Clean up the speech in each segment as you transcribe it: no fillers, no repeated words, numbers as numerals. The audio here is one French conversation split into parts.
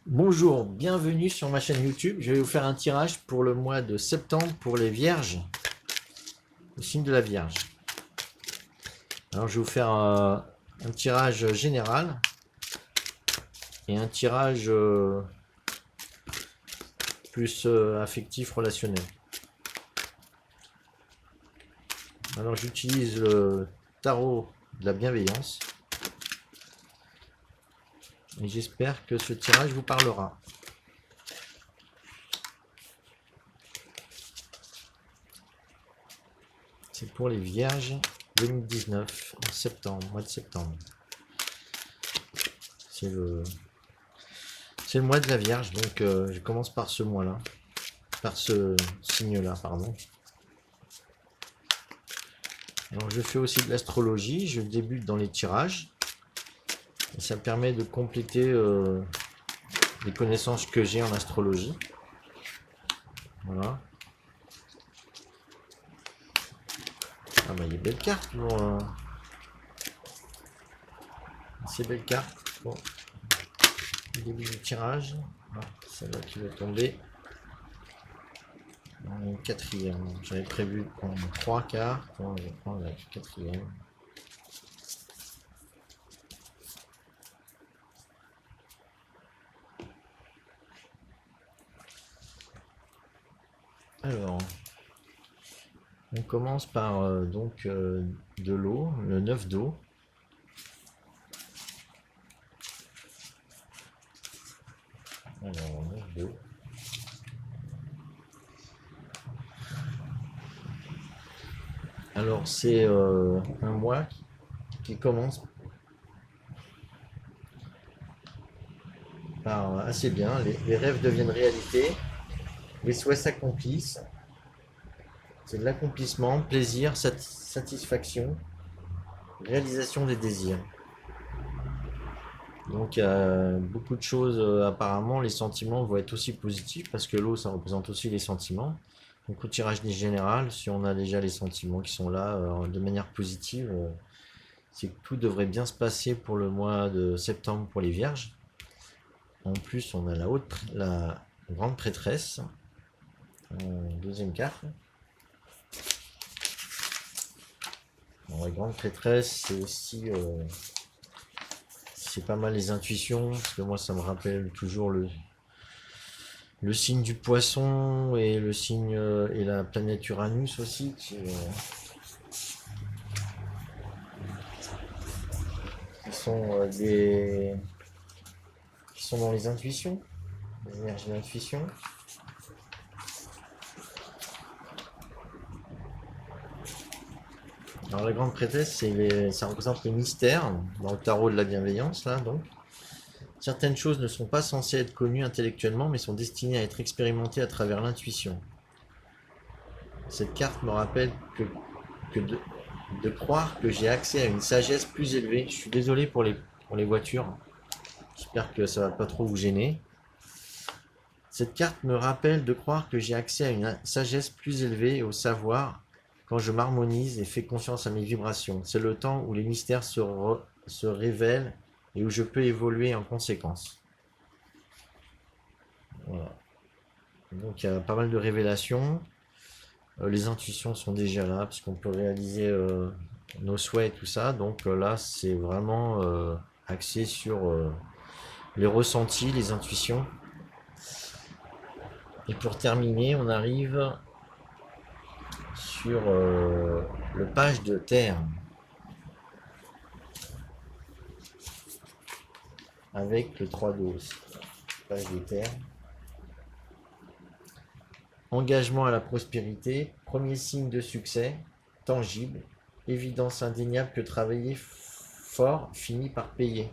Bonjour, bienvenue sur ma chaîne YouTube. Je vais vous faire un tirage pour le mois de septembre pour les Vierges, le signe de la Vierge. Alors je vais vous faire un tirage général et un tirage plus affectif relationnel. Alors j'utilise le tarot de la bienveillance et j'espère que ce tirage vous parlera. C'est pour les Vierges 2019, en septembre, mois de septembre. C'est le mois de la Vierge, donc je commence par ce mois-là, par ce signe-là, pardon. Alors je fais aussi de l'astrologie, je débute dans les tirages. Et ça me permet de compléter les connaissances que j'ai en astrologie. Voilà. Ah bah il y a belle carte pour ces belles cartes pour le début du tirage. Ah, celle-là qui va tomber. Quatrième. J'avais prévu de prendre 3 cartes. On va prendre la quatrième. Alors, on commence par de l'eau, le 9 d'eau. Alors, 9 d'eau. Alors, c'est un mois qui commence par assez bien. Les rêves deviennent réalité, les souhaits s'accomplissent. C'est de l'accomplissement, plaisir, satisfaction, réalisation des désirs. Donc, il y a beaucoup de choses. Apparemment, les sentiments vont être aussi positifs parce que l'eau, ça représente aussi les sentiments. Donc, au tirage général, si on a déjà les sentiments qui sont là de manière positive, c'est que tout devrait bien se passer pour le mois de septembre pour les Vierges. En plus, on a la grande prêtresse, deuxième carte. Bon, la grande prêtresse, c'est aussi c'est pas mal les intuitions, parce que moi ça me rappelle toujours le signe du poisson et le signe et la planète Uranus aussi, qui sont qui sont dans les intuitions, les énergies d'intuition. Alors la grande prêtresse, ça représente les mystères dans le tarot de la bienveillance, là donc. Certaines choses ne sont pas censées être connues intellectuellement, mais sont destinées à être expérimentées à travers l'intuition. Cette carte me rappelle que de croire que j'ai accès à une sagesse plus élevée. Je suis désolé pour les voitures. J'espère que ça va pas trop vous gêner. Cette carte me rappelle de croire que j'ai accès à une sagesse plus élevée et au savoir quand je m'harmonise et fais confiance à mes vibrations. C'est le temps où les mystères se révèlent et où je peux évoluer en conséquence. Voilà. Donc il y a pas mal de révélations. Les intuitions sont déjà là, parce qu'on peut réaliser nos souhaits et tout ça. Donc là, c'est vraiment axé sur les ressentis, les intuitions. Et pour terminer, on arrive sur le page de terre. Avec le 3 d'eau aussi. Page de terre. Engagement à la prospérité, premier signe de succès, tangible, évidence indéniable que travailler fort finit par payer.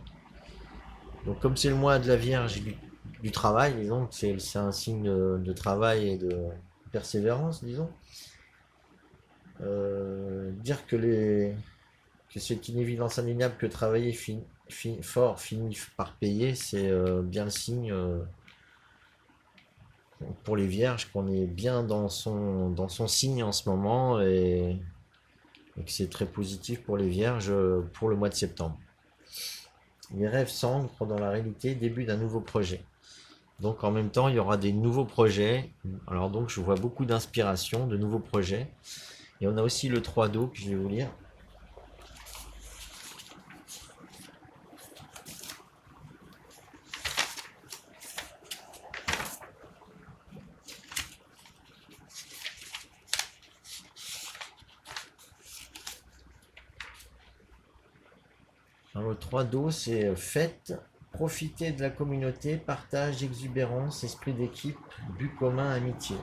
Donc comme c'est le mois de la Vierge et du travail, disons, c'est un signe de travail et de persévérance, disons. Dire que c'est une évidence indéniable que travailler fort finit par payer, c'est bien le signe pour les Vierges qu'on est bien dans son signe en ce moment et que c'est très positif pour les Vierges pour le mois de septembre. Les rêves s'ancrent dans la réalité, début d'un nouveau projet. Donc en même temps, il y aura des nouveaux projets. Alors donc je vois beaucoup d'inspiration, de nouveaux projets. Et on a aussi le 3 d'eau que je vais vous lire. Alors, le 3 d'eau, c'est fête, profiter de la communauté, partage, exubérance, esprit d'équipe, but commun, amitié.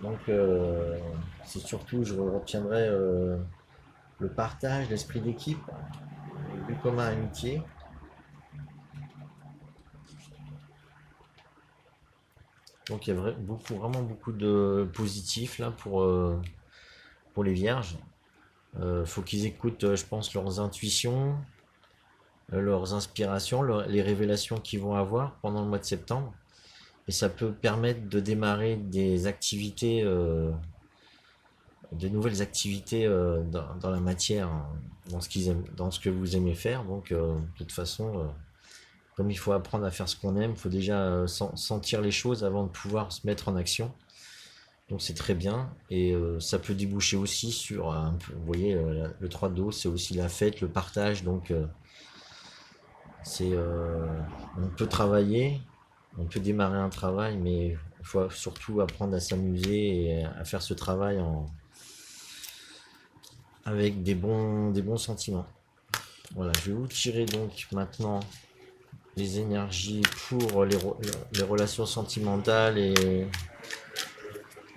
Donc c'est surtout, je retiendrai le partage, l'esprit d'équipe, le but commun, amitié. Donc il y a vraiment beaucoup de positifs là pour les vierges. Faut qu'ils écoutent, je pense, leurs intuitions, leurs inspirations, les révélations qu'ils vont avoir pendant le mois de septembre. Et ça peut permettre de démarrer des activités, de nouvelles activités dans la matière, hein, dans ce que vous aimez faire. Donc, de toute façon, comme il faut apprendre à faire ce qu'on aime, il faut déjà sentir les choses avant de pouvoir se mettre en action. Donc c'est très bien et ça peut déboucher aussi sur un peu, vous voyez, le 3 d'eau, c'est aussi la fête, le partage. Donc c'est on peut travailler, on peut démarrer un travail, mais il faut surtout apprendre à s'amuser et à faire ce travail avec des bons sentiments. Voilà, je vais vous tirer donc maintenant les énergies pour les relations sentimentales et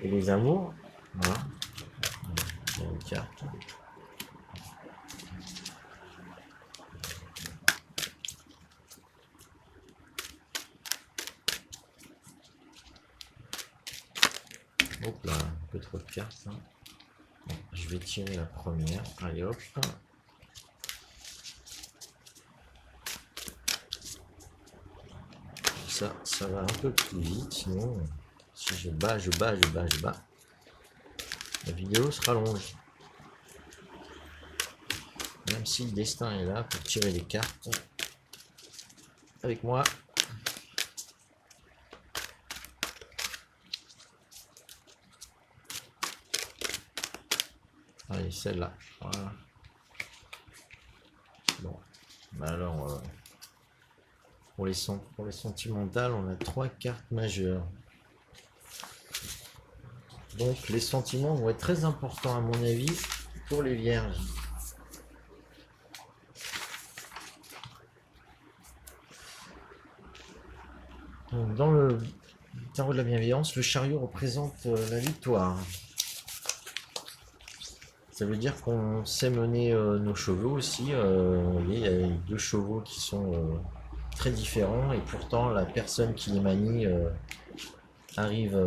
les amours. Voilà, il y a une carte. Hop là, un peu trop de cartes. Hein. Bon, je vais tirer la première. Allez hop. Ça va un peu plus vite. Sinon, si je bats, la vidéo se rallonge. Même si le destin est là pour tirer les cartes avec moi. Allez, celle-là. Voilà. Bon. Bah alors, pour les sentimentales, on a 3 cartes majeures. Donc, les sentiments vont être très importants, à mon avis, pour les vierges. Donc, dans le tarot de la bienveillance, le chariot représente la victoire. Ça veut dire qu'on sait mener nos chevaux aussi. Il y a 2 chevaux qui sont très différents et pourtant la personne qui les manie arrive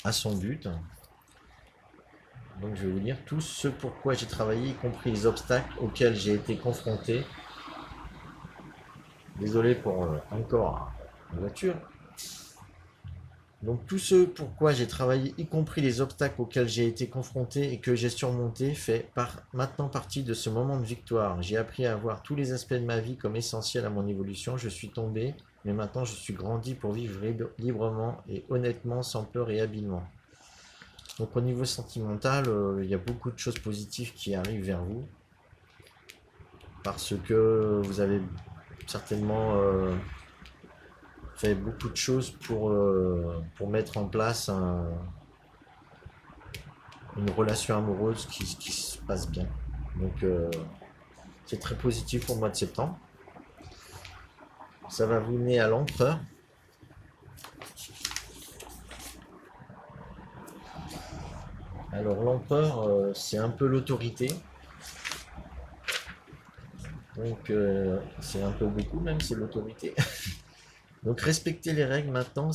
à son but. Donc je vais vous dire tout ce pourquoi j'ai travaillé, y compris les obstacles auxquels j'ai été confronté. Désolé pour encore la voiture. Donc tout ce pourquoi j'ai travaillé, y compris les obstacles auxquels j'ai été confronté et que j'ai surmonté, fait maintenant partie de ce moment de victoire. J'ai appris à voir tous les aspects de ma vie comme essentiels à mon évolution. Je suis tombé, mais maintenant je suis grandi pour vivre librement et honnêtement, sans peur et habilement. Donc au niveau sentimental, il y a beaucoup de choses positives qui arrivent vers vous. Parce que vous avez certainement fait beaucoup de choses pour mettre en place une relation amoureuse qui se passe bien. Donc c'est très positif pour le mois de septembre. Ça va vous mener à l'empereur. Alors l'empereur, c'est un peu l'autorité. Donc c'est un peu beaucoup même, c'est l'autorité. Donc respecter les règles maintenant,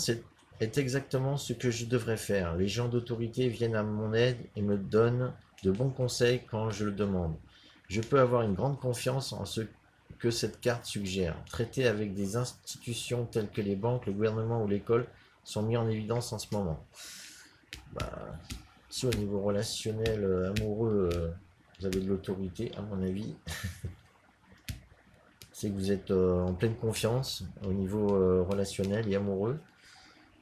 est exactement ce que je devrais faire. Les gens d'autorité viennent à mon aide et me donnent de bons conseils quand je le demande. Je peux avoir une grande confiance en ce que cette carte suggère. Traiter avec des institutions telles que les banques, le gouvernement ou l'école sont mis en évidence en ce moment. Bah, si au niveau relationnel, amoureux, vous avez de l'autorité, à mon avis, c'est que vous êtes en pleine confiance au niveau relationnel et amoureux,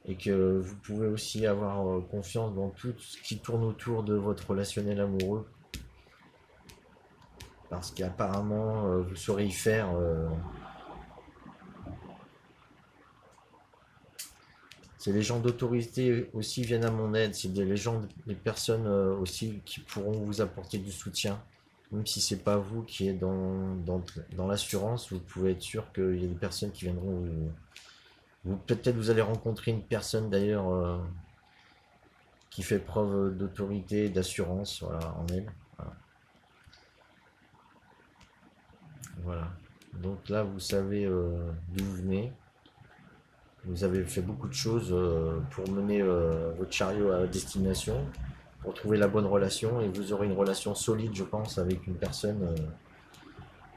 et que vous pouvez aussi avoir confiance dans tout ce qui tourne autour de votre relationnel amoureux, parce qu'apparemment vous saurez y faire. Les gens d'autorité aussi viennent à mon aide, c'est des personnes aussi qui pourront vous apporter du soutien. Même si c'est pas vous qui êtes dans l'assurance, vous pouvez être sûr qu'il y a des personnes qui viendront peut-être vous allez rencontrer une personne d'ailleurs qui fait preuve d'autorité, d'assurance, voilà, en elle. Voilà. Voilà. Donc là, vous savez d'où vous venez. Vous avez fait beaucoup de choses pour mener votre chariot à destination, pour trouver la bonne relation, et vous aurez une relation solide, je pense, avec une personne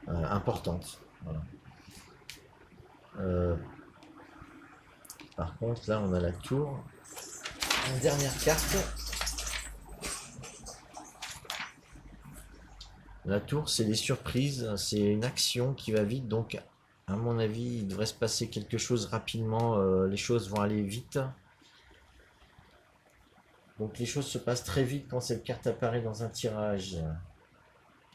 importante. Voilà. Par contre, là, on a la tour. Une dernière carte. La tour, c'est les surprises, c'est une action qui va vite, donc à mon avis, il devrait se passer quelque chose rapidement, les choses vont aller vite. Donc les choses se passent très vite quand cette carte apparaît dans un tirage.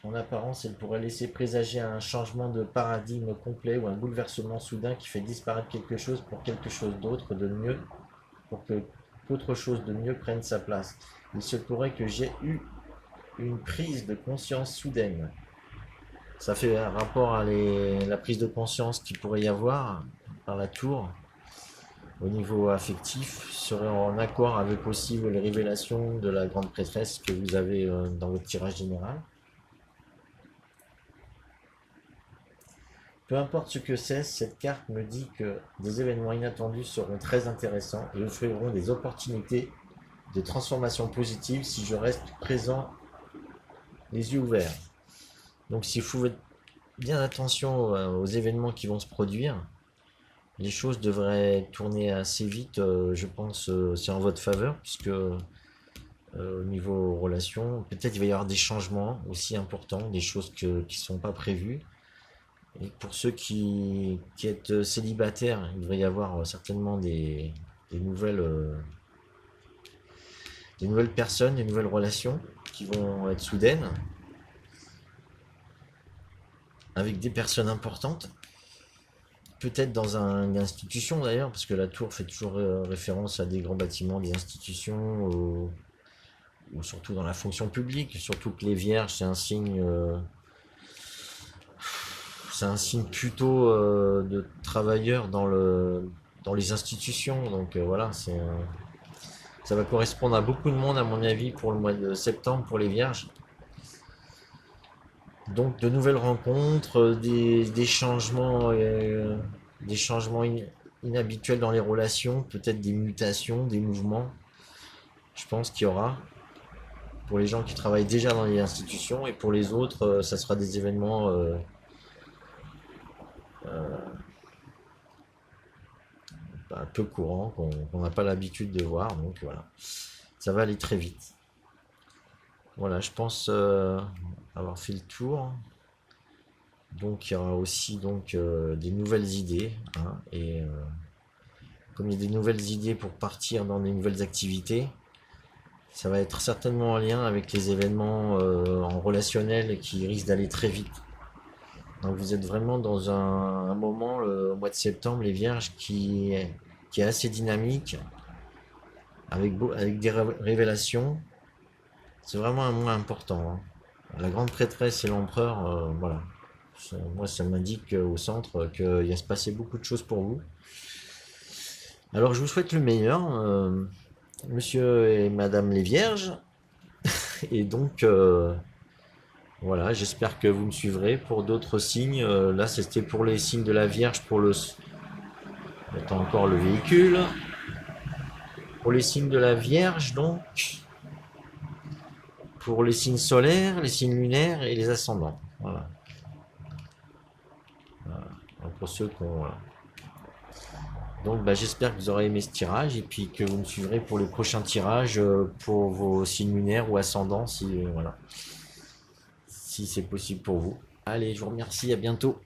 En apparence, elle pourrait laisser présager un changement de paradigme complet ou un bouleversement soudain qui fait disparaître quelque chose pour quelque chose d'autre de mieux, pour que qu'autre chose de mieux prenne sa place. Il se pourrait que j'ai eu une prise de conscience soudaine. Ça fait un rapport à la prise de conscience qu'il pourrait y avoir par la tour au niveau affectif, serait en accord avec aussi les révélations de la grande prêtresse que vous avez dans votre tirage général. Peu importe ce que c'est, cette carte me dit que des événements inattendus seront très intéressants et offriront des opportunités de transformation positive si je reste présent les yeux ouverts. Donc s'il faut faire bien attention aux événements qui vont se produire, les choses devraient tourner assez vite, je pense, c'est en votre faveur, puisque au niveau relations, peut-être il va y avoir des changements aussi importants, des choses qui ne sont pas prévues. Et pour ceux qui êtes célibataires, il devrait y avoir certainement des nouvelles personnes, des nouvelles relations qui vont être soudaines, avec des personnes importantes. Peut-être dans une institution d'ailleurs, parce que la tour fait toujours référence à des grands bâtiments, des institutions, ou surtout dans la fonction publique, surtout que les vierges, c'est un signe plutôt de travailleurs dans les institutions. Donc voilà, ça va correspondre à beaucoup de monde à mon avis pour le mois de septembre pour les vierges. Donc de nouvelles rencontres, des changements inhabituels dans les relations, peut-être des mutations, des mouvements. Je pense qu'il y aura pour les gens qui travaillent déjà dans les institutions, et pour les autres, ça sera des événements peu courants qu'on n'a pas l'habitude de voir. Donc voilà, ça va aller très vite. Voilà, je pense avoir fait le tour. Donc il y aura aussi donc des nouvelles idées, hein, et comme il y a des nouvelles idées pour partir dans des nouvelles activités, ça va être certainement en lien avec les événements en relationnel qui risquent d'aller très vite. Donc vous êtes vraiment dans un moment, au mois de septembre, les vierges, qui est assez dynamique, avec des révélations. C'est vraiment un mois important, hein. La grande prêtresse et l'empereur, voilà. Moi, ça m'indique au centre qu'il va se passer beaucoup de choses pour vous. Alors, je vous souhaite le meilleur, monsieur et madame les vierges. Et donc, voilà, j'espère que vous me suivrez pour d'autres signes. Là, c'était pour les signes de la Vierge, J'attends encore le véhicule. Pour les signes de la Vierge, donc, pour les signes solaires, les signes lunaires et les ascendants. Voilà. Donc, pour ceux qui ont... Voilà. Donc j'espère que vous aurez aimé ce tirage, et puis que vous me suivrez pour les prochains tirages pour vos signes lunaires ou ascendants, si c'est possible pour vous. Allez, je vous remercie, à bientôt.